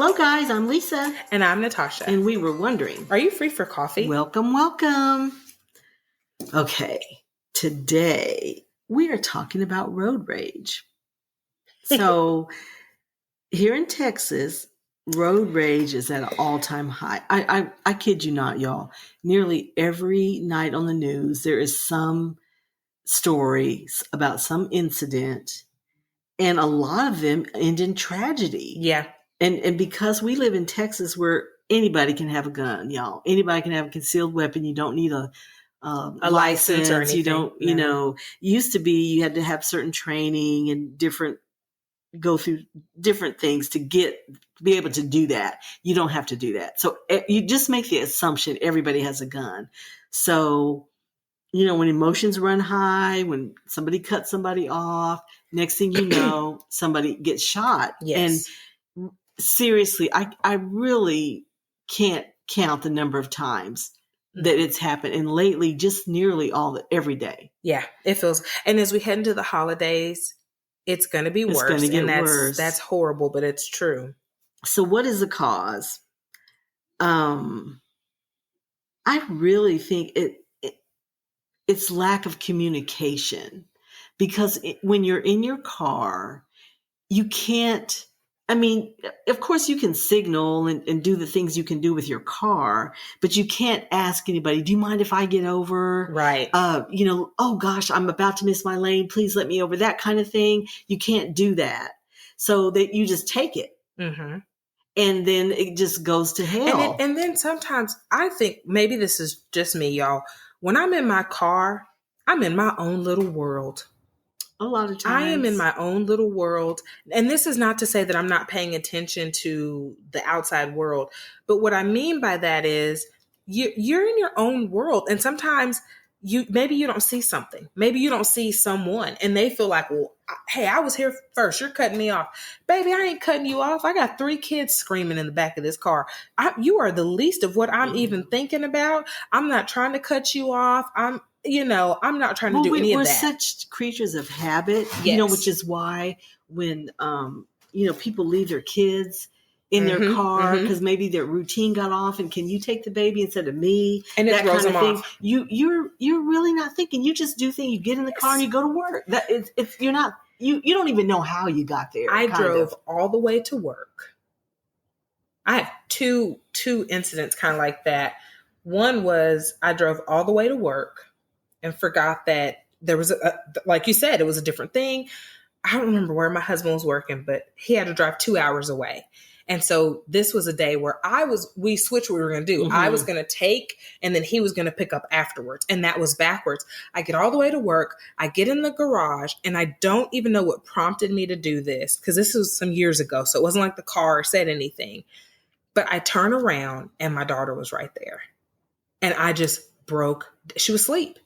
Hello, guys. I'm Lisa. And I'm Natasha. And we were wondering, are you free for coffee? Welcome, welcome. Okay, today we are talking about road rage. So here in Texas, road rage is at an all-time high. I kid you not, y'all. Nearly every night on the news, there is some story about some incident, and a lot of them end in tragedy. Yeah. And because we live in Texas where anybody can have a gun, y'all. Anybody can have a concealed weapon. You don't need a license or anything. You don't, used to be you had to have certain training and go through different things to be able to do that. You don't have to do that. So you just make the assumption everybody has a gun. So, when emotions run high, when somebody cuts somebody off, next thing you know, somebody gets shot. Yes. And seriously, I really can't count the number of times that it's happened. And lately, just nearly every day. Yeah, it feels. And as we head into the holidays, it's going to be worse. It's going to get worse. That's horrible, but it's true. So what is the cause? I really think it's lack of communication, because when you're in your car, you can't, of course you can signal and do the things you can do with your car, but you can't ask anybody, do you mind if I get over? Right. Oh gosh, I'm about to miss my lane. Please let me over, that kind of thing. You can't do that. So that you just take it. Mm-hmm. And then it just goes to hell. And then sometimes I think maybe this is just me, y'all. When I'm in my car, I'm in my own little world. A lot of times. I am in my own little world. And this is not to say that I'm not paying attention to the outside world. But what I mean by that is you're in your own world. And sometimes maybe you don't see something. Maybe you don't see someone. And they feel like, well, hey, I was here first. You're cutting me off. Baby, I ain't cutting you off. I got 3 kids screaming in the back of this car. You are the least of what I'm even thinking about. I'm not trying to cut you off. I'm not trying to do any of that. We're such creatures of habit, yes. Which is why when, people leave their kids in their car because maybe their routine got off, and can you take the baby instead of me? And it throws them off. You're really not thinking. You just do things. You get in the car and you go to work. You're not. You don't even know how you got there. I drove all the way to work. I have two incidents kind of like that. One was I drove all the way to work and forgot that there was like you said, it was a different thing. I don't remember where my husband was working, but he had to drive 2 hours away. And so this was a day where we switched what we were going to do. Mm-hmm. I was going to take, and then he was going to pick up afterwards. And that was backwards. I get all the way to work. I get in the garage, and I don't even know what prompted me to do this, because this was some years ago. So it wasn't like the car said anything. But I turn around, and my daughter was right there. And I just she was asleep.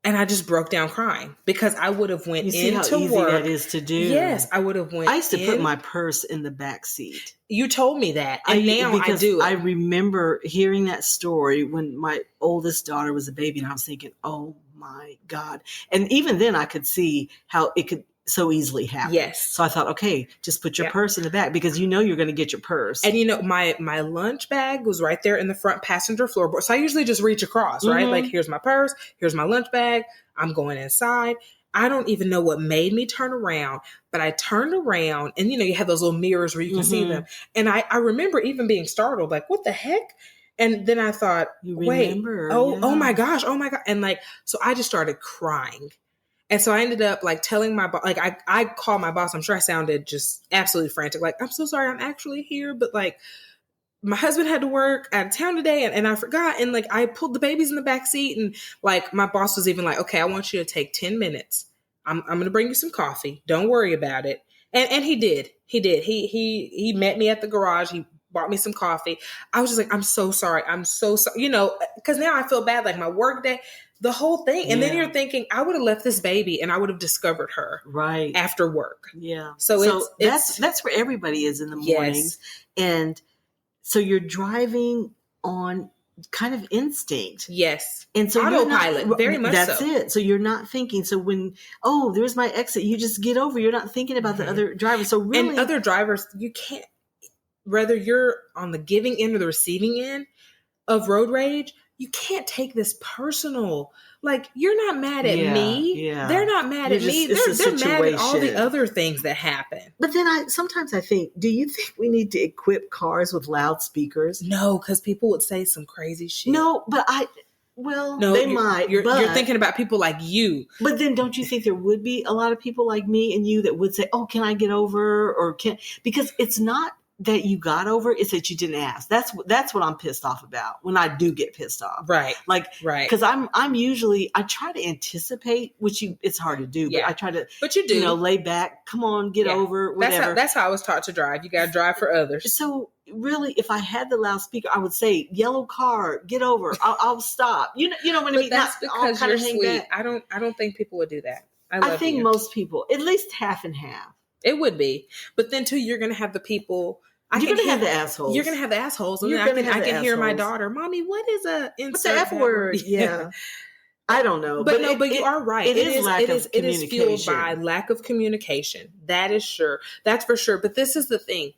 And I just broke down crying, because I would have went into work. You see how easy that is to do? Yes, I would have went. I used to put my purse in the back seat. You told me that, and now I do. I remember hearing that story when my oldest daughter was a baby, and I was thinking, "Oh my God!" And even then, I could see how it could so easily happen. Yes. So I thought, okay, just put your purse in the back, because you're going to get your purse. And my lunch bag was right there in the front passenger floorboard. So I usually just reach across, right? Like, here's my purse, here's my lunch bag. I'm going inside. I don't even know what made me turn around, but I turned around, and you have those little mirrors where you can see them. And I remember even being startled, like, what the heck? And then I thought, oh my gosh. And so I just started crying. And so I ended up telling my boss, I called my boss. I'm sure I sounded just absolutely frantic. Like, I'm so sorry, I'm actually here. But my husband had to work out of town today, and I forgot. And I pulled the babies in the back seat, and my boss was even like, okay, I want you to take 10 minutes. I'm going to bring you some coffee. Don't worry about it. And he did. He met me at the garage. He bought me some coffee. I was just like, I'm so sorry. I'm so sorry. Because now I feel bad, my work day, the whole thing. And then you're thinking, I would have left this baby and I would have discovered her right after work. Yeah. So that's where everybody is in the mornings. Yes. And so you're driving on kind of instinct. Yes. And so autopilot, very much that's so. That's it. So you're not thinking. So when, there's my exit, you just get over. You're not thinking about the other drivers. So really. And other drivers, you can't. whether you're on the giving end or the receiving end of road rage, you can't take this personal. Like, you're not mad at me. Yeah. They're not mad at me. They're mad at all the other things that happen. But then sometimes I think, do you think we need to equip cars with loudspeakers? No, because people would say some crazy shit. No, but they might. You're thinking about people like you. But then don't you think there would be a lot of people like me and you that would say, oh, can I get over? Or because it's not that you got over, it's that you didn't ask. That's what I'm pissed off about when I do get pissed off. Right. Because I'm usually, I try to anticipate, it's hard to do, but I try to, but you do, lay back, come on, get over, whatever. That's how I was taught to drive. You got to drive for others. So really, if I had the loudspeaker, I would say, yellow car, get over. I'll stop. You know what I mean? That's because you're sweet. I don't think people would do that. I think most people, at least half and half. It would be. But then too, you're going to have the people. You're going to have the assholes. You're going to have the assholes. And then I can hear my daughter, Mommy, what is what's the F word? Yeah. I don't know. But you are right. It is fueled by lack of communication. That is sure. That's for sure. But this is the thing.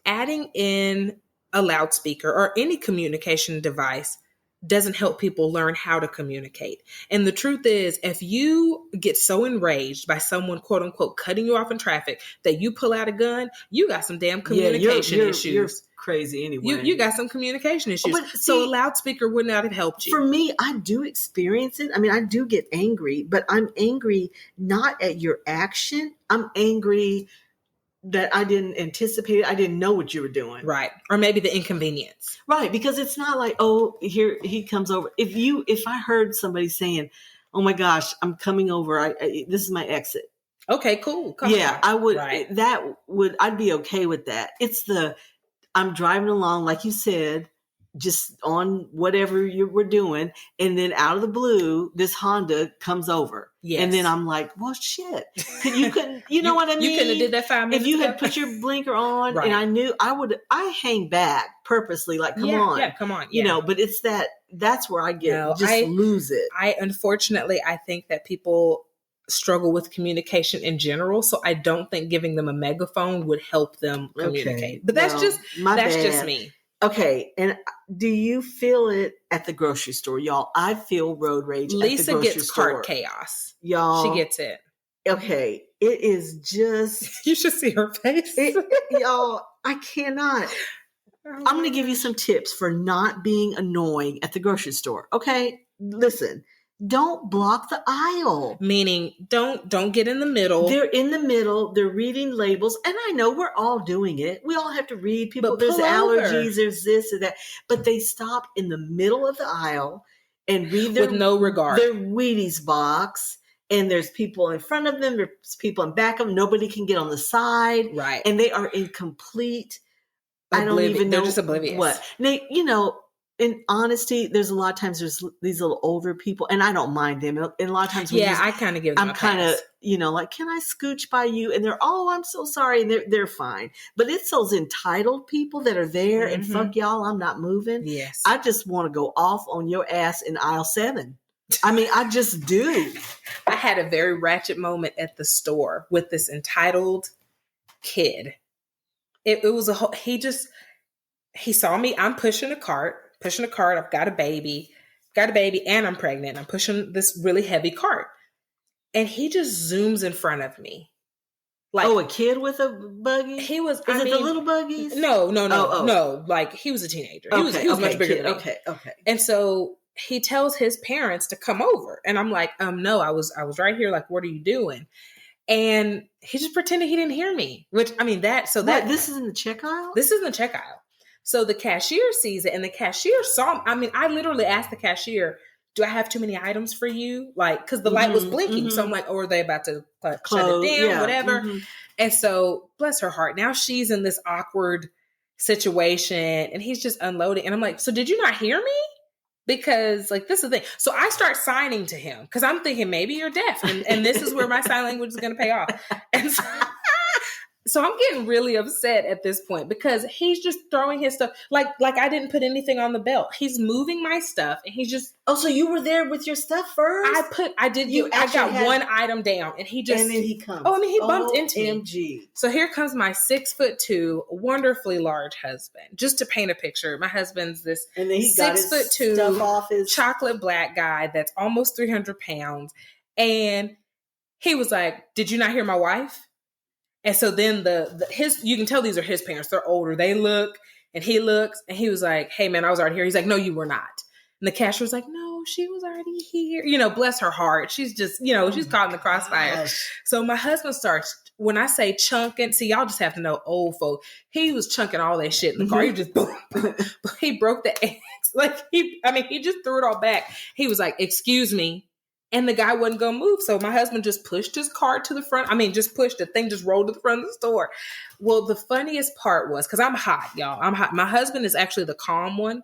Adding in a loudspeaker or any communication device doesn't help people learn how to communicate. And the truth is, if you get so enraged by someone, quote unquote, cutting you off in traffic that you pull out a gun, you got some damn communication issues. You're crazy anyway. You got some communication issues. So a loudspeaker would not have helped you. For me, I do experience it. I mean, I do get angry, but I'm angry not at your action. I'm angry that I didn't anticipate it. I didn't know what you were doing. Right. Or maybe the inconvenience. Right. Because it's not like, oh, here he comes over. If I heard somebody saying, oh my gosh, I'm coming over. This is my exit. Okay, cool. Come on. I would, I'd be okay with that. It's I'm driving along, like you said, just on whatever you were doing. And then out of the blue, this Honda comes over. Yes. And then I'm like, well, shit. You couldn't, you know what I mean? You couldn't have did that 5 minutes if you had put your blinker on and I knew I hang back purposely, like, come on. Yeah, come on. Yeah. You know, but it's that's where I lose it. Unfortunately, I think that people struggle with communication in general. So I don't think giving them a megaphone would help them communicate. Okay. But that's just me. Okay, and do you feel it at the grocery store, y'all? I feel road rage. Lisa at the grocery gets store. cart chaos, y'all. She gets it. Okay, it is just. You should see her face, y'all. I cannot. I'm going to give you some tips for not being annoying at the grocery store. Okay, listen. Don't block the aisle. Meaning, don't get in the middle. They're in the middle. They're reading labels. And I know we're all doing it. We all have to read people. There's allergies. There's this or that. But they stop in the middle of the aisle and read with no regard. Their Wheaties box. And there's people in front of them. There's people in back of them. Nobody can get on the side. Right. And they are in complete, I don't even know. They're just oblivious. What. They, in honesty, there's a lot of times there's these little older people, and I don't mind them. And a lot of times, I kind of give them. I'm kind of, like, can I scooch by you? And they're, oh, I'm so sorry, and they're fine. But it's those entitled people that are there, and fuck y'all, I'm not moving. Yes, I just want to go off on your ass in aisle 7. I mean, I just do. I had a very ratchet moment at the store with this entitled kid. It was he saw me. I'm pushing a cart. I've got a baby, and I'm pregnant. I'm pushing this really heavy cart. And he just zooms in front of me. Like, a kid with a buggy? He was, the little buggies? No. No, like, he was a teenager. He was much bigger than me. Okay. And so he tells his parents to come over. And I'm like, no, I was right here. Like, what are you doing? And he just pretended he didn't hear me, which, I mean, this is in the check aisle? This is in the check aisle. So the cashier sees it, and the cashier saw, I mean, I literally asked the cashier, do I have too many items for you? Like, because the light was blinking. So I'm like, are they about to shut it down, whatever? And so, bless her heart, now she's in this awkward situation, and he's just unloading. And I'm like, so did you not hear me? Because, like, this is the thing. So I start signing to him, because I'm thinking maybe you're deaf, and this is where my sign language is going to pay off. And So I'm getting really upset at this point because he's just throwing his stuff like I didn't put anything on the belt. He's moving my stuff and he's just. Oh, so you were there with your stuff first? I got one item down and he just. And then he comes. Oh, I mean, he bumped into me. OMG. So here comes my 6'2", wonderfully large husband. Just to paint a picture, my husband's this and then he 6'2", stuff off his chocolate black guy that's almost 300 pounds. And he was like, "Did you not hear my wife?" And so then you can tell these are his parents. They're older. They look and he looks and he was like, "Hey man, I was already here." He's like, "No, you were not." And the cashier was like, "No, she was already here." Bless her heart. She's just, she's caught in the crossfire. So my husband starts, when I say chunking, see, y'all just have to know old folk. He was chunking all that shit in the car. He just, boom, boom. He broke the eggs. He just threw it all back. He was like, "Excuse me." And the guy wasn't going to move. So my husband just pushed his cart to the front. Just pushed the thing, just rolled to the front of the store. Well, the funniest part was, because I'm hot, y'all. I'm hot. My husband is actually the calm one.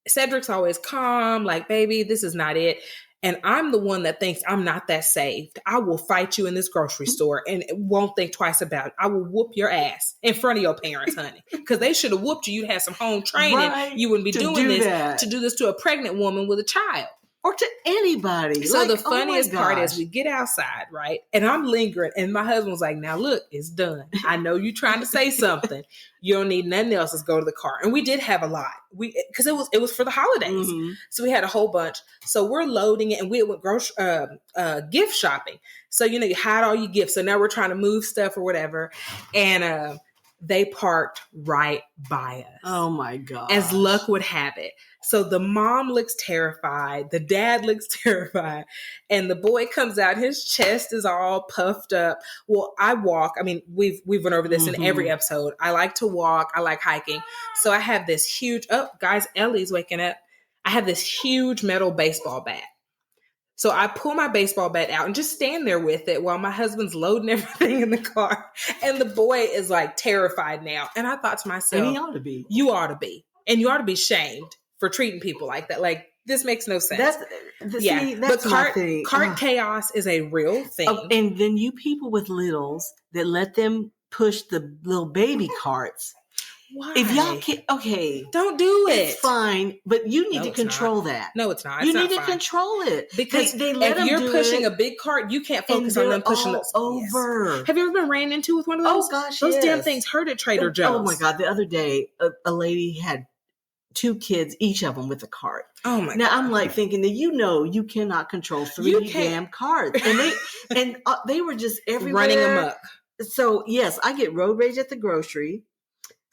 Cedric's always calm, like, "Baby, this is not it." And I'm the one that thinks I'm not that saved. I will fight you in this grocery store and won't think twice about it. I will whoop your ass in front of your parents, honey. Because they should have whooped you. You'd have some home training. Right, you wouldn't be doing this to do this to a pregnant woman with a child. Or to anybody. So the funniest part is we get outside, right? And I'm lingering. And my husband was like, "Now look, it's done. I know you're trying to say something. You don't need nothing else. Let's go to the car." And we did have a lot. Because it was for the holidays. Mm-hmm. So we had a whole bunch. So we're loading it and we went gift shopping. So, you hide all your gifts. So now we're trying to move stuff or whatever. And they parked right by us. Oh my God. As luck would have it. So the mom looks terrified. The dad looks terrified. And the boy comes out. His chest is all puffed up. Well, I walk. We've went over this in every episode. I like to walk. I like hiking. So I have this huge, guys, Ellie's waking up. I have this huge metal baseball bat. So I pull my baseball bat out and just stand there with it while my husband's loading everything in the car. And the boy is like terrified now. And I thought to myself, and he ought to be. You ought to be. And you ought to be shamed for treating people like that. Like, this makes no sense. That's my thing. Cart chaos is a real thing. And then you people with littles that let them push the little baby carts. Why? If y'all can't, okay. Don't do it. It's fine, but you need to control that. No, it's not. You need to control it. Because if you're pushing a big cart, you can't focus on them pushing it over. Yes. Have you ever been ran into with one of those? Oh, gosh, those damn things hurt at Trader Joe's. Oh, my God. The other day, a lady had 2 kids, each of them with a cart. Oh my! Now God. I'm like thinking that you cannot control 3 damn carts, and they were just everywhere, running amok. So yes, I get road rage at the grocery.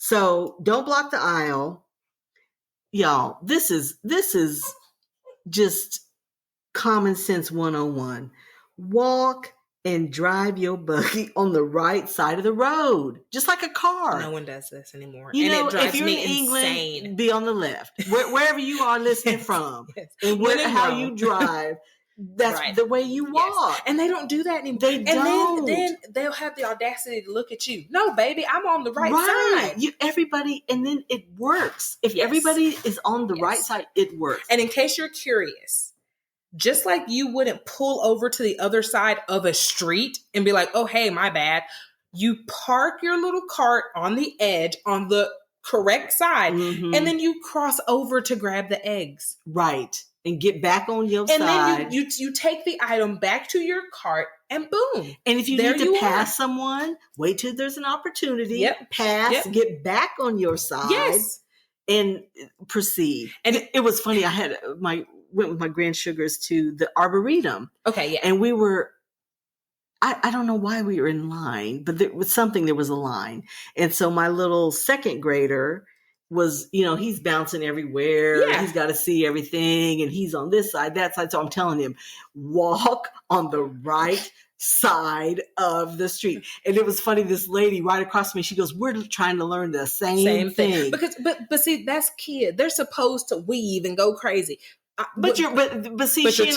So don't block the aisle, y'all. This is just common sense 101. Walk and drive your buggy on the right side of the road, just like a car. No one does this anymore. And it drives if you're me in insane. England, be on the left, wherever you are listening from, yes. And how you drive. That's right. The way you walk. Yes. And they don't do that anymore. They don't. And then they'll have the audacity to look at you. No, baby, I'm on the right side. Everybody, and then it works. If everybody is on the right side, it works. And in case you're curious, just like you wouldn't pull over to the other side of a street and be like, "Oh, hey, my bad." You park your little cart on the edge on the correct side, and then you cross over to grab the eggs. Right. And get back on your side. And then you take the item back to your cart and boom. And if you need to pass someone, wait till there's an opportunity. Yep. Pass, get back on your side. Yes. And proceed. And it was funny. I went with my grand sugars to the Arboretum. Okay, yeah. And we were, I don't know why we were in line, but there was a line. And so my little second grader was, he's bouncing everywhere. Yeah. He's got to see everything. And he's on this side, that side. So I'm telling him, walk on the right side of the street. And it was funny. This lady right across from me, she goes, "We're trying to learn the same thing." But see, that's kid. They're supposed to weave and go crazy. But she and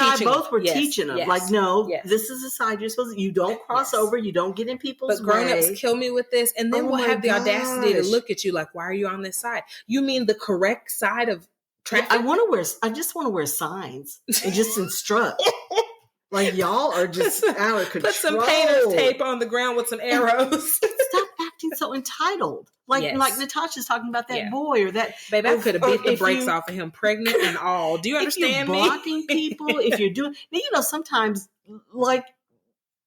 I both were teaching them. Like, no, this is the side you're supposed to. You don't cross over. You don't get in people's way. But grown-ups kill me with this. And then we'll have the audacity to look at you like, "Why are you on this side? You mean the correct side of traffic?" I just want to wear signs and just instruct. Like, y'all are just out of control. Put some painter's tape on the ground with some arrows. Stop acting so entitled. Like Natasha's talking about that boy or that. Baby, I could have beat the brakes off of him, pregnant and all. Do you understand me? If you're blocking people, if you're doing... Now, sometimes, like,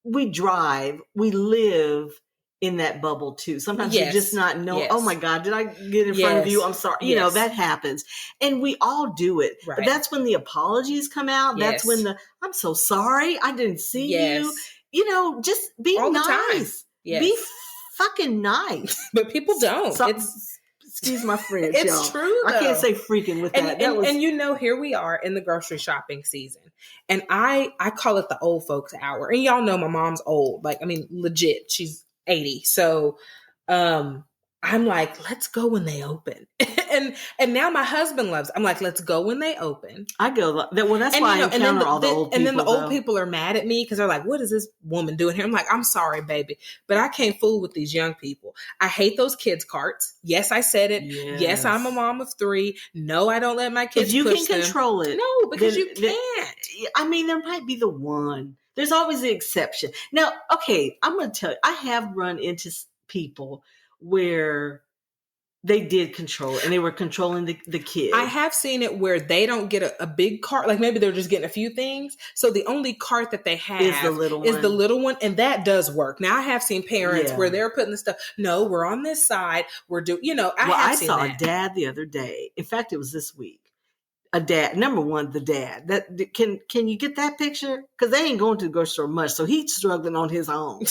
we drive, we live in that bubble too. Sometimes you just not know, oh my God, did I get in front of you? I'm sorry. You know, that happens. And we all do it. Right. But that's when the apologies come out. That's when I'm so sorry. I didn't see you. You know, just be all nice. Be fucking nice. But people don't. Excuse my French, it's y'all. True, though. I can't say freaking with that. And you know, here we are in the grocery shopping season. And I call it the old folks hour. And y'all know my mom's old. Like, I mean, legit. She's 80. So I'm like, let's go when they open. and now my husband loves it. I'm like, let's go when they open. I go, well, that's why I encounter all the old people. And then the old people are mad at me because they're like, what is this woman doing here? I'm like, I'm sorry, baby, but I can't fool with these young people. I hate those kids' carts. Yes, I said it. Yes, I'm a mom of 3. No, I don't let my kids push them. You can control it. No, because you can't. I mean, there might be the one. There's always the exception. Now, okay, I'm going to tell you, I have run into people where they did control it and they were controlling the kid. I have seen it where they don't get a big cart. Like maybe they're just getting a few things. So the only cart that they have is the little one. And that does work. Now I have seen parents where they're putting the stuff. No, we're on this side. We're doing, I saw a dad the other day. In fact, it was this week. A dad, number one, the dad. That can you get that picture? Because they ain't going to the grocery store much, so he's struggling on his own.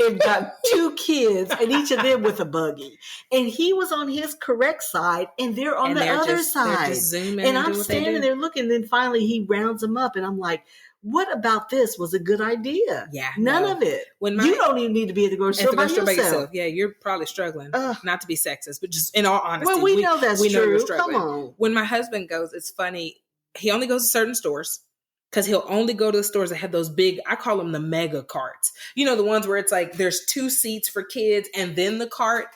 And got 2 kids, and each of them with a buggy. And he was on his correct side, and they're on the other side. They're just zooming and I'm standing there looking. Then finally, he rounds them up, and I'm like, "What about this was a good idea? Yeah, none of it. You don't even need to be at the grocery store by yourself. Yeah, you're probably struggling. Not to be sexist, but just in all honesty, well, we know that's true. Come on. When my husband goes, it's funny. He only goes to certain stores. Because he'll only go to the stores that have those big, I call them the mega carts. You know, the ones where it's like there's 2 seats for kids and then the cart.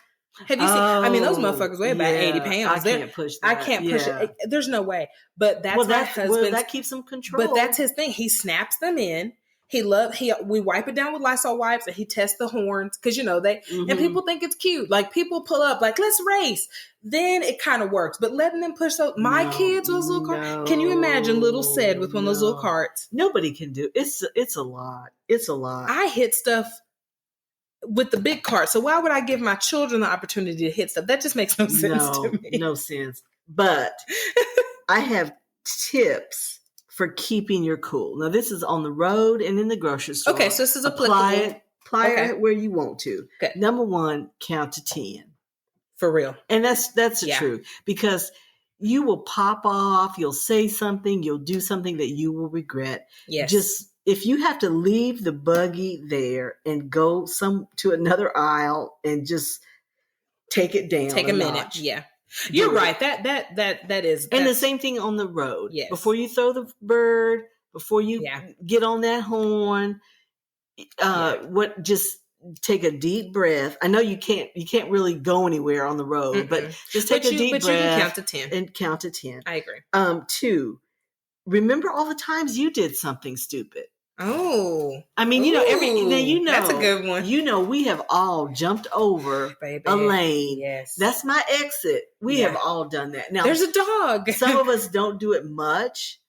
Have you seen? I mean, those motherfuckers weigh about 80 pounds. I can't push that. I can't push it. There's no way. But that's my husband. Well, that keeps him control. But that's his thing. He snaps them in. We wipe it down with Lysol wipes and he tests the horns because and people think it's cute. Like people pull up like, let's race. Then it kind of works. But letting them push my kids with those little carts. Can you imagine little Sid with one of those little carts? Nobody can do it. It's a lot. It's a lot. I hit stuff with the big cart. So why would I give my children the opportunity to hit stuff? That just makes no sense to me. No sense. But I have tips for keeping your cool. Now, this is on the road and in the grocery store. Okay, so this is applicable. Apply it where you want to. Okay. Number 1, count to 10. For real. And that's the truth. Because you will pop off, you'll say something, you'll do something that you will regret. Yes. Just, if you have to leave the buggy there and go to another aisle and just take it down. Take a minute. Notch. Yeah. You're right. That is. And the same thing on the road. Yes. Before you throw the bird, before you get on that horn, just take a deep breath. I know you can't really go anywhere on the road, but just take a deep breath. But you can count to 10. And count to 10. I agree. 2, remember all the times you did something stupid. Oh, I mean, that's a good one. We have all jumped over a lane. Yes, that's my exit. We have all done that. Now, there's a dog. Some of us don't do it much,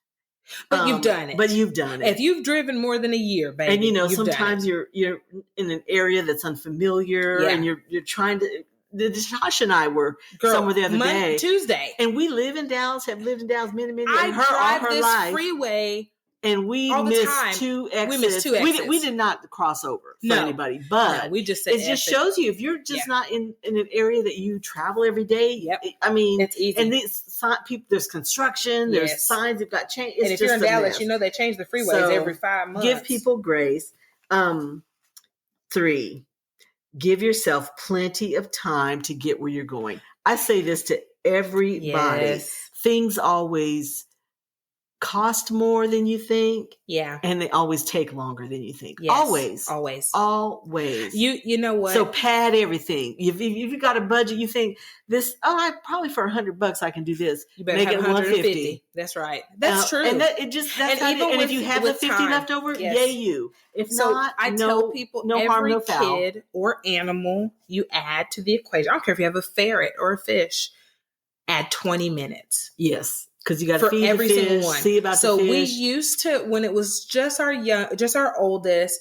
but you've done it. But you've done it. If you've driven more than a year, baby, and sometimes you're in an area that's unfamiliar, and you're trying to. Natasha and I were somewhere the other day, Tuesday, and we live in Dallas. Have lived in Dallas many. I and her drive all her this life. Freeway. And we missed 2 exits. We missed 2 exits. We did not cross over for anybody, but we just said it just shows you if you're just not in an area that you travel every day. Yep. I mean, it's easy. And there's construction, there's signs that got changed. And if you're in Dallas, they change the freeways every 5 months. Give people grace. 3, give yourself plenty of time to get where you're going. I say this to everybody. Yes. Things always cost more than you think. Yeah. And they always take longer than you think. Yes, Always. Always. You know what? So pad everything. If you got a budget, you think this, I probably for $100 I can do this. You better make have it 150. That's right. That's true. And that's how even if you have the 50 time, left over, yes. yay you. If not, I tell people no every harm, no foul. kid or animal you add to the equation. I don't care if you have a ferret or a fish, add 20 minutes. Yes. Because you got to for feed every the fish, single one. see about the fish. So we used to, when it was just our oldest,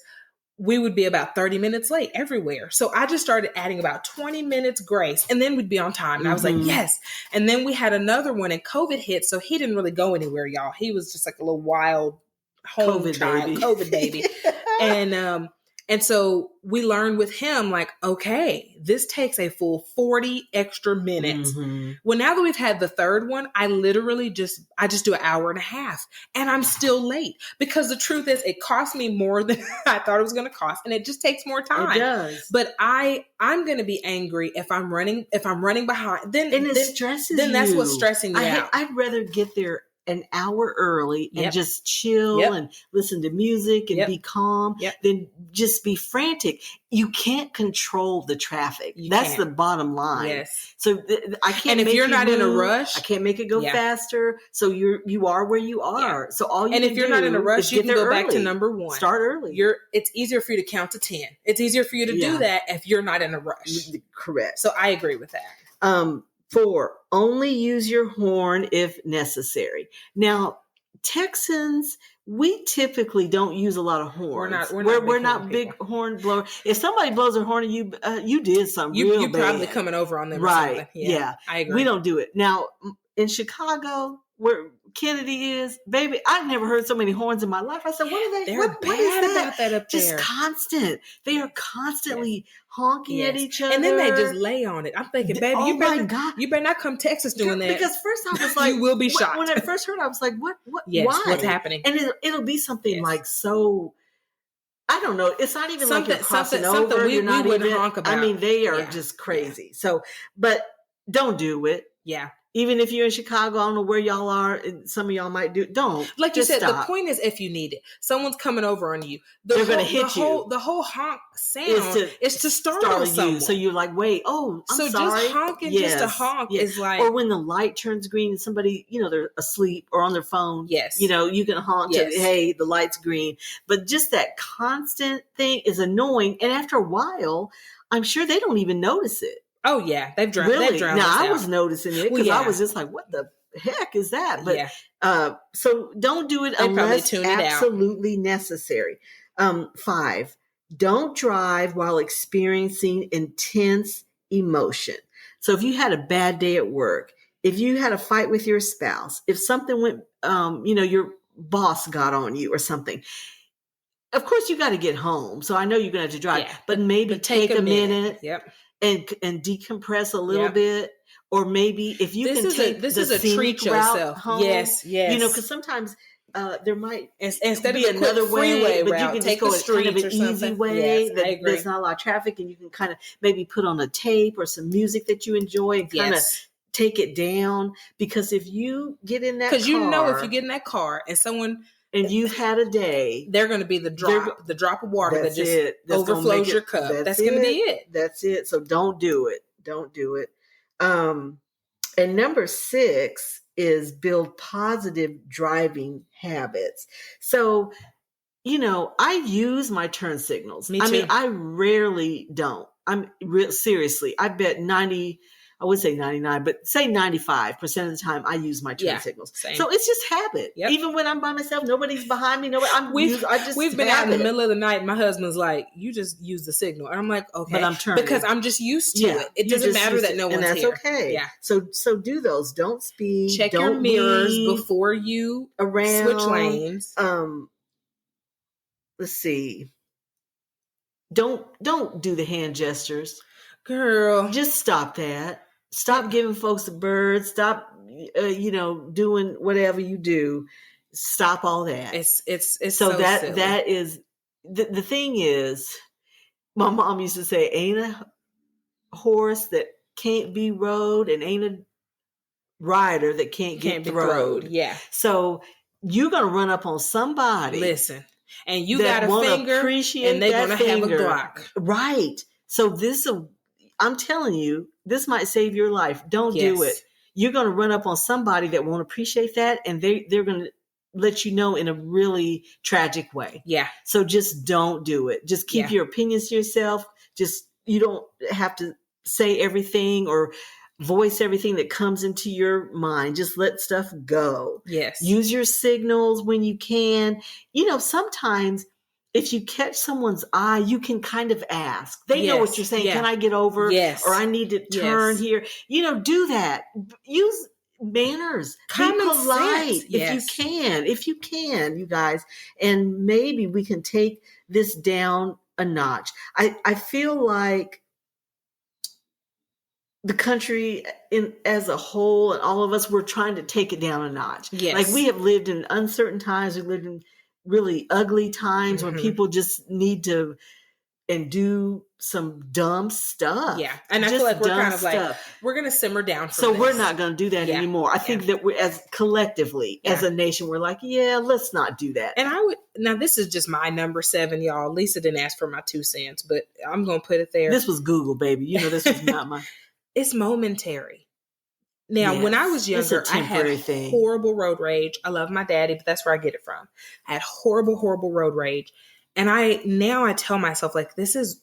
we would be about 30 minutes late everywhere. So I just started adding about 20 minutes grace, and then we'd be on time. And I was like, yes. And then we had another one, and COVID hit, so he didn't really go anywhere, y'all. He was just like a little wild home COVID baby. And so we learned with him, like, okay, this takes a full 40 extra minutes. Well, now that we've had the third one, I just do an hour and a half, and I'm still late, because the truth is it cost me more than I thought it was going to cost, and it just takes more time. It does. But I'm going to be angry if I'm running behind. Then it stresses you. Then that's what's stressing me out. I'd rather get there an hour early and just chill and listen to music and be calm than just be frantic. You can't control the traffic. That's the bottom line. Yes. So I can't. And if you're not in a rush, I can't make it go faster. So you are where you are. So all you and if you're not in a rush, you can go back to number one. Start early. It's easier for you to count to 10. It's easier for you to do that if you're not in a rush. Correct. So I agree with that. 4, only use your horn if necessary. Now, Texans, we typically don't use a lot of horns. We're not big horn blowers. If somebody blows a horn at you, you did something real bad. You're probably coming over on them, right? Or something. Yeah, I agree. We don't do it. Now, in Chicago, where Kennedy is, baby, I've never heard so many horns in my life. I said, what are they? They're what bad is that? about that up there. Just constant. They are constantly honking at each other. And then they just lay on it. I'm thinking, baby, you better not come Texas doing that. Because first I was like, you will be shocked. When I first heard it, I was like, what, yes, why? What's happening? And it'll be something like so, I don't know. It's not even like you're crossing over. We wouldn't honk about. I mean, they are just crazy. So, but don't do it. Yeah. Even if you're in Chicago, I don't know where y'all are, and some of y'all might do. Don't. Like you said, the point is, if you need it, someone's coming over on you. They're going to hit you. The whole honk sound is to startle someone. So you're like, wait, I'm sorry. Just honking, just a honk is like. Or when the light turns green and somebody, they're asleep or on their phone. Yes. You can honk to, hey, the light's green. But just that constant thing is annoying. And after a while, I'm sure they don't even notice it. Oh yeah, they've drowned. Really? Now I was noticing it because I was just like, "What the heck is that?" But so don't do it unless absolutely necessary. 5, don't drive while experiencing intense emotion. So if you had a bad day at work, if you had a fight with your spouse, if something went, your boss got on you or something. Of course, you got to get home. So I know you're going to have to drive, but maybe take a minute. Yep. And decompress a little bit, or maybe if you can take this the is a treat yourself home, yes because sometimes there might instead be of another way, but you can take just go the streets kind of an easy way there's not a lot of traffic, and you can kind of maybe put on a tape or some music that you enjoy and kind of take it down. Because if you get in that car, because if you get in that car and someone and you've had a day, they're going to be the drop of water that just overflows your cup. That's going to be it. That's it. So don't do it. Don't do it. And number 6 is build positive driving habits. So, I use my turn signals. Me too. I mean, I rarely don't. Seriously, I bet I would say 99, but say 95% of the time I use my turn signals. Same. So it's just habit. Yep. Even when I'm by myself, nobody's behind me. We've been out in the middle of the night. And my husband's like, you just use the signal. And I'm like, okay. But I'm turning. Because I'm just used to it. It doesn't matter that no one's here. And that's okay. Yeah. So do those. Don't speed. Check your mirrors before you switch lanes. Let's see. Don't do the hand gestures. Girl. Just stop that. Stop giving folks the bird. Stop, doing whatever you do. Stop all that. It's so that silly. That is the thing is, my mom used to say, ain't a horse that can't be rode and ain't a rider that can't get throwed. Yeah. So you're going to run up on somebody. Listen, and you got a finger, and they're going to have a Glock. Right. So I'm telling you, this might save your life. Don't do it. You're going to run up on somebody that won't appreciate that, and they're going to let you know in a really tragic way. Yeah. So just don't do it. Just keep your opinions to yourself. You don't have to say everything or voice everything that comes into your mind. Just let stuff go. Yes. Use your signals when you can. Sometimes if you catch someone's eye, you can kind of ask. They know what you're saying. Can I get over? Yes. Or I need to turn here. Do that. Use manners. Common Be polite sense. Yes. if you can, you guys. And maybe we can take this down a notch. I feel like the country as a whole and all of us, we're trying to take it down a notch. Yes. Like we have lived in uncertain times. We've lived in really ugly times when people just need to and do some dumb stuff. Yeah. And I feel like we're kind of like, we're going to simmer down from this. We're not going to do that anymore. I think that we're as collectively, as a nation, we're like, let's not do that. And now this is just my number 7, y'all. Lisa didn't ask for my 2 cents, but I'm going to put it there. This was Google, baby. This was not my... It's momentary. Now, when I was younger, I had horrible road rage. I love my daddy, but that's where I get it from. I had horrible, horrible road rage. And I tell myself, like, this is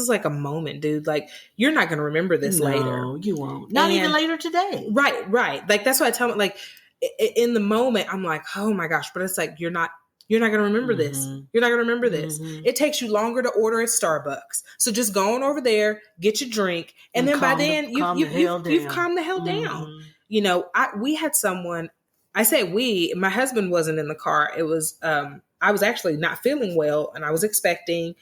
like a moment, dude. Like, you're not going to remember this later. No, you won't. Not even later today. Right. Like, that's why I tell me, like, in the moment, I'm like, oh my gosh. But it's like, you're not going to remember this. You're not going to remember this. It takes you longer to order at Starbucks. So just go on over there, get your drink. And then by then you've calmed the hell down. We had someone, I say we, my husband wasn't in the car. It was, I was actually not feeling well and I was expecting,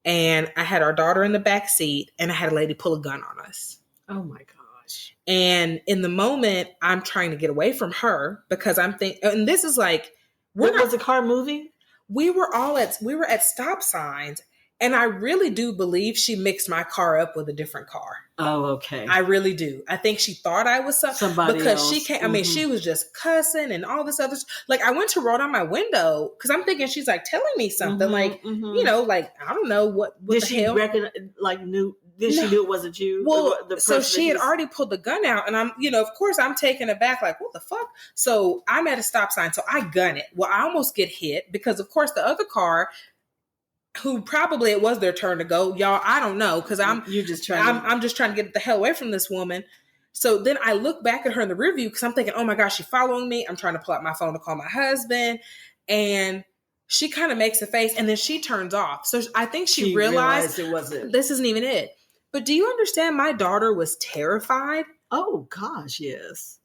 and I had our daughter in the back seat and I had a lady pull a gun on us. Oh my gosh. And in the moment I'm trying to get away from her because I'm thinking, and this is like, was the car moving? We were at stop signs, and I really do believe she mixed my car up with a different car. Oh, okay. I really do. I think she thought I was somebody because else. She came. I mean, she was just cussing and all this other. Like, I went to roll down my window because I'm thinking she's like telling me something, like like I don't know what did the she hell. Knew? Did she knew it wasn't you? Well, so she had already pulled the gun out, and I'm, of course, I'm taken aback, like, what the fuck? So I'm at a stop sign, so I gun it. Well, I almost get hit because, of course, the other car, who probably it was their turn to go, y'all, I don't know, because I'm just trying to get the hell away from this woman. So then I look back at her in the rearview because I'm thinking, oh my gosh, she's following me. I'm trying to pull out my phone to call my husband, and she kind of makes a face, and then she turns off. So I think she realized it wasn't. This isn't even it. But do you understand? My daughter was terrified. Oh gosh, yes.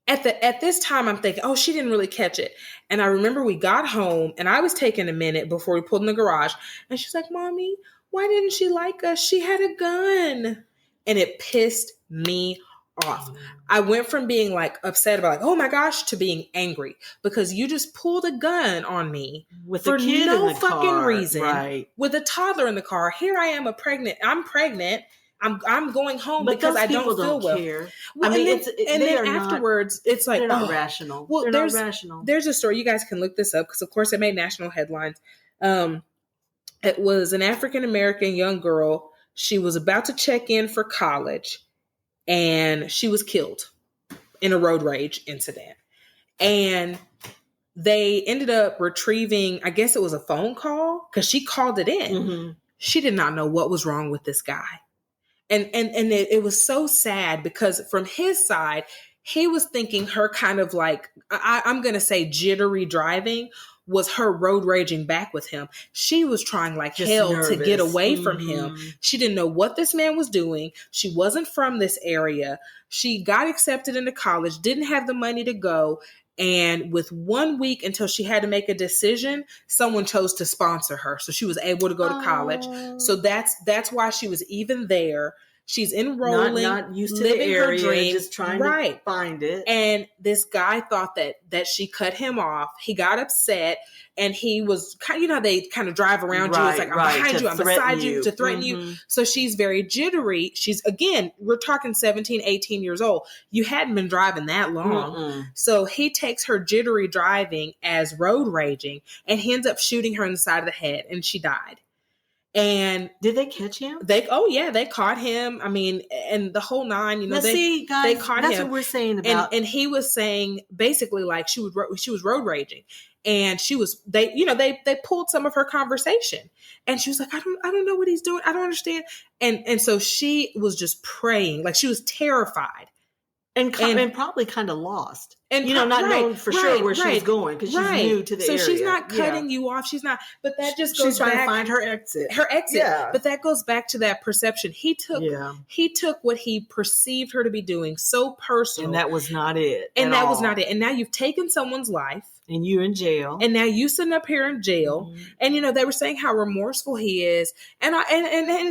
At this time, I'm thinking, oh, she didn't really catch it. And I remember we got home, and I was taking a minute before we pulled in the garage, and she's like, "Mommy, why didn't she like us? She had a gun," and it pissed me off. I went from being like upset about like, oh my gosh, to being angry because you just pulled a gun on me for no fucking reason, right? With a toddler in the car. Here I am, I'm pregnant. I'm going home because I don't feel well. Care. Well, I mean, then afterwards, it's like they're not rational. Well, they're not rational. There's a story, you guys can look this up because, of course, it made national headlines. It was an African American young girl. She was about to check in for college, and she was killed in a road rage incident. And they ended up retrieving, I guess it was a phone call because she called it in. Mm-hmm. She did not know what was wrong with this guy. And it was so sad because from his side, he was thinking her kind of like, I'm going to say jittery driving was her road raging back with him. She was trying like just hell nervous. To get away from him. She didn't know what this man was doing. She wasn't from this area. She got accepted into college, didn't have the money to go. And with 1 week until she had to make a decision, someone chose to sponsor her. So she was able to go to college. So that's why she was even there. She's enrolling, not used to the living her area, dream, just trying to find it. And this guy thought that she cut him off. He got upset, and he was kind. You know, they kind of drive around you. It's like, I'm behind you, I'm beside you, to threaten you. So she's very jittery. She's, again, we're talking 17, 18 years old. You hadn't been driving that long. So he takes her jittery driving as road raging, and he ends up shooting her in the side of the head, and she died. And did they catch him? They caught him. I mean, and the whole nine. You know, guys, they caught that's him. What we're saying about. And he was saying basically like she was road raging, and they pulled some of her conversation, and she was like, I don't know what he's doing. I don't understand. And so she was just praying, like she was terrified. And probably kind of lost. And not knowing for sure where she's going, because she's new to the area. So she's not cutting you off. She's not. But that just goes she's back. She's trying to find her exit. Yeah. But that goes back to that perception. He took what he perceived her to be doing so personal. And that was not it. And that was not it. And now you've taken someone's life. And you're in jail. And now you sitting up here in jail. And they were saying how remorseful he is. And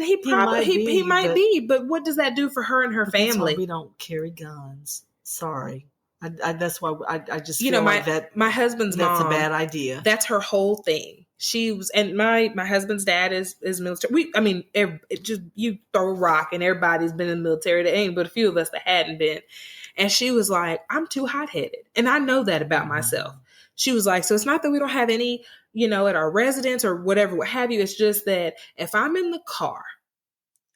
he probably he might be, but what does that do for her and her family? That's why we don't carry guns. Sorry. That's why I just feel like that. My husband's mom. That's a bad idea. That's her whole thing. She was, and my husband's dad is military. You throw a rock and everybody's been in the military. There ain't but a few of us that hadn't been. And she was like, I'm too hot headed, and I know that about myself. She was like, so it's not that we don't have any, at our residence or whatever, what have you. It's just that if I'm in the car,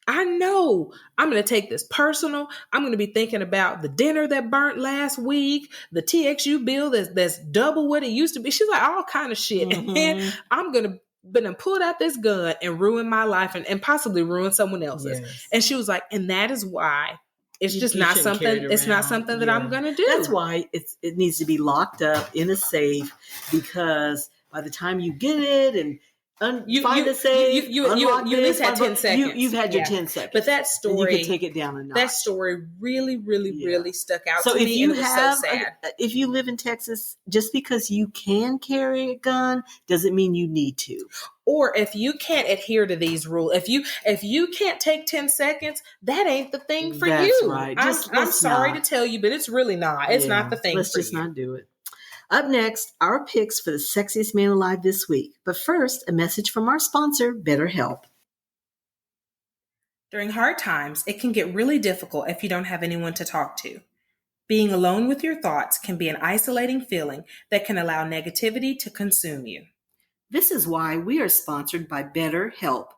I know I'm going to take this personal. I'm going to be thinking about the dinner that burnt last week, the TXU bill that's double what it used to be. She's like, all kind of shit. And then I'm going to pull out this gun and ruin my life and possibly ruin someone else's. Yes. And she was like, and that is why it's just not something. It's not something that I'm going to do. That's why it needs to be locked up in a safe, because by the time you get it and find the safe, you at least had 10 seconds. You've had your 10 seconds. But that story, you can take it down a notch. That story really, really, really stuck out to me. And it was so sad. If you live in Texas, just because you can carry a gun doesn't mean you need to. Or if you can't adhere to these rules, if you can't take 10 seconds, that ain't the thing for you. That's right. I'm sorry to tell you, but it's really not. It's not the thing for you. Let's just not do it. Up next, our picks for the sexiest man alive this week. But first, a message from our sponsor, BetterHelp. During hard times, it can get really difficult if you don't have anyone to talk to. Being alone with your thoughts can be an isolating feeling that can allow negativity to consume you. This is why we are sponsored by BetterHelp.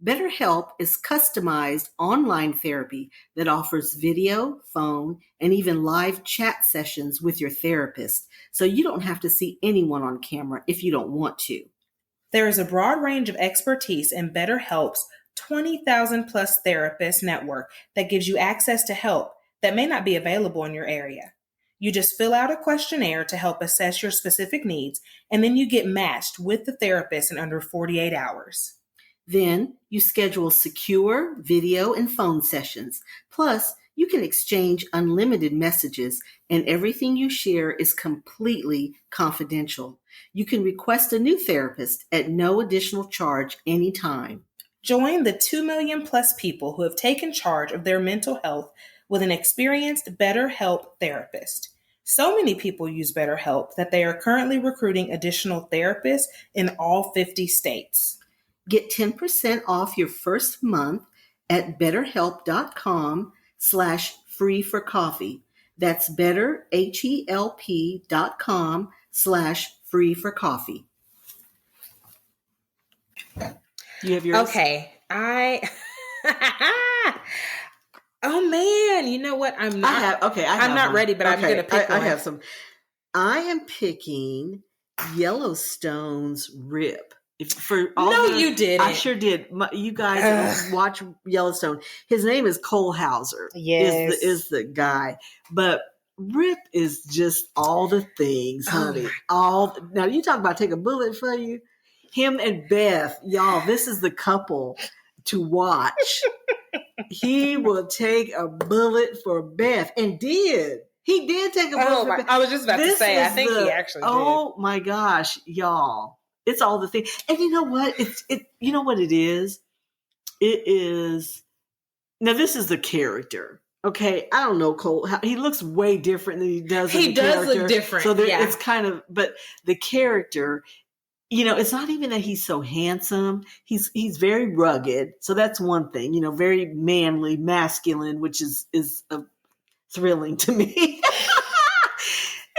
BetterHelp is customized online therapy that offers video, phone, and even live chat sessions with your therapist, so you don't have to see anyone on camera if you don't want to. There is a broad range of expertise in BetterHelp's 20,000 plus therapist network that gives you access to help that may not be available in your area. You just fill out a questionnaire to help assess your specific needs, and then you get matched with the therapist in under 48 hours. Then you schedule secure video and phone sessions. Plus, you can exchange unlimited messages, and everything you share is completely confidential. You can request a new therapist at no additional charge anytime. Join the 2 million plus people who have taken charge of their mental health with an experienced BetterHelp therapist. So many people use BetterHelp that they are currently recruiting additional therapists in all 50 states. Get 10% off your first month at betterhelp.com/free-for-coffee. That's betterhelp.com/free-for-coffee. You have yours? Okay. Oh man, you know what? I'm not ready, but I'm going to pick one. I have some. I am picking Yellowstone's Rip. You didn't. I sure did. You guys watch Yellowstone. His name is Cole Hauser. Yes, is the guy. But Rip is just all the things, honey. Now you talk about take a bullet for you. Him and Beth, y'all. This is the couple to watch. He will take a bullet for Beth, and did. He did take a bullet for Beth. I was just about to say, I think he actually did. Oh my gosh, y'all. It's all the things. And you know what? You know what it is? It is Now, this is the character. Okay, I don't know, Cole. He looks way different than he does. He does look different. So it's kind of, but the character, it's not even that he's so handsome. He's very rugged. So that's one thing. Very manly, masculine, which is thrilling to me.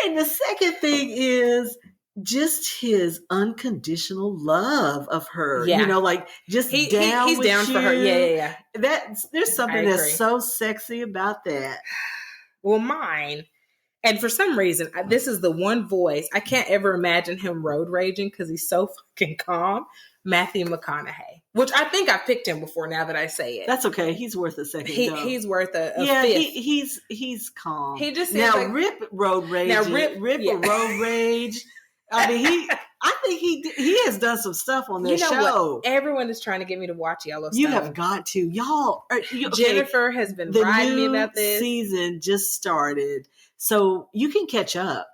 And the second thing is just his unconditional love of her. Yeah. Just he's down for her. Yeah. There's something that's so sexy about that. Well, mine, and for some reason, this is the one voice I can't ever imagine him road raging because he's so fucking calm. Matthew McConaughey, which I think I've picked him before. Now that I say it, that's okay. He's worth a second. He's worth a fifth. He's calm. He just now Rip road rage. Now Rip road rage. I mean, I think he has done some stuff on this show. What? Everyone is trying to get me to watch Yellowstone. You have got to, y'all. Jennifer has been riding me about this. The season just started, so you can catch up.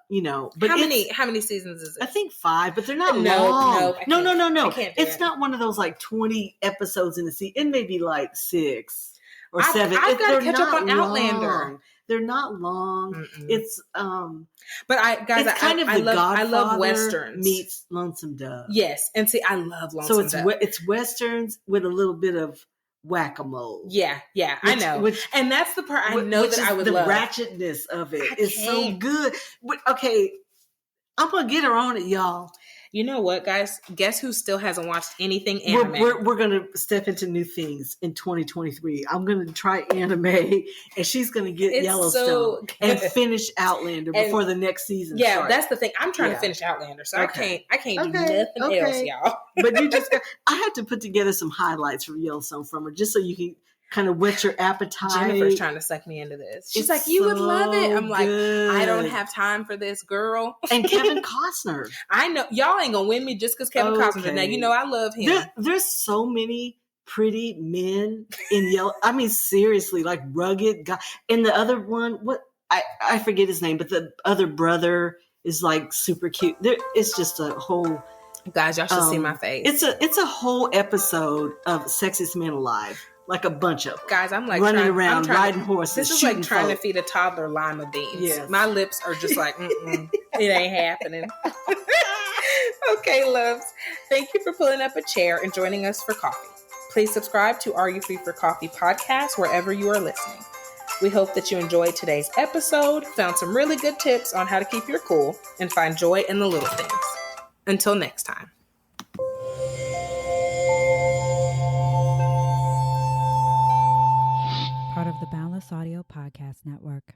But how many seasons is it? I think 5, but they're not long. No. It's not one of those 20 episodes in the season. It may be 6 or 7. I've got to catch up on Outlander. They're not long. Mm-mm. It's but it's kind of the Godfather I love westerns meets Lonesome Dove. Yes, and see, I love Lonesome Dove. So it's westerns with a little bit of whack-a-mole. Yeah, I know. And that's the part I know that I would love. The ratchetness of it is so good. But, okay, I'm gonna get her on it, y'all. You know what, guys? Guess who still hasn't watched anything anime? We're going to step into new things in 2023. I'm going to try anime, and she's going to get Yellowstone and finish Outlander before the next season. Yeah, starts. That's the thing. I'm trying to finish Outlander, so I can't do nothing else, y'all. But I had to put together some highlights from Yellowstone from her, just so you can kind of whet your appetite. Jennifer's trying to suck me into this. She's like, you would love it. I'm like, I don't have time for this, girl. And Kevin Costner. I know. Y'all ain't going to win me just because Kevin Costner. Now, I love him. There's so many pretty men in Yellow. I mean, seriously, rugged guy. And the other one, I forget his name, but the other brother is super cute. It's just a whole... Guys, y'all should see my face. It's a whole episode of Sexiest Men Alive. A bunch of guys, I'm running around, riding horses. This is trying to feed a toddler lima beans. Yes. My lips are just it ain't happening. Okay, loves. Thank you for pulling up a chair and joining us for coffee. Please subscribe to Are You Free for Coffee podcast wherever you are listening. We hope that you enjoyed today's episode, found some really good tips on how to keep your cool, and find joy in the little things. Until next time. Part of the Boundless Audio Podcast Network.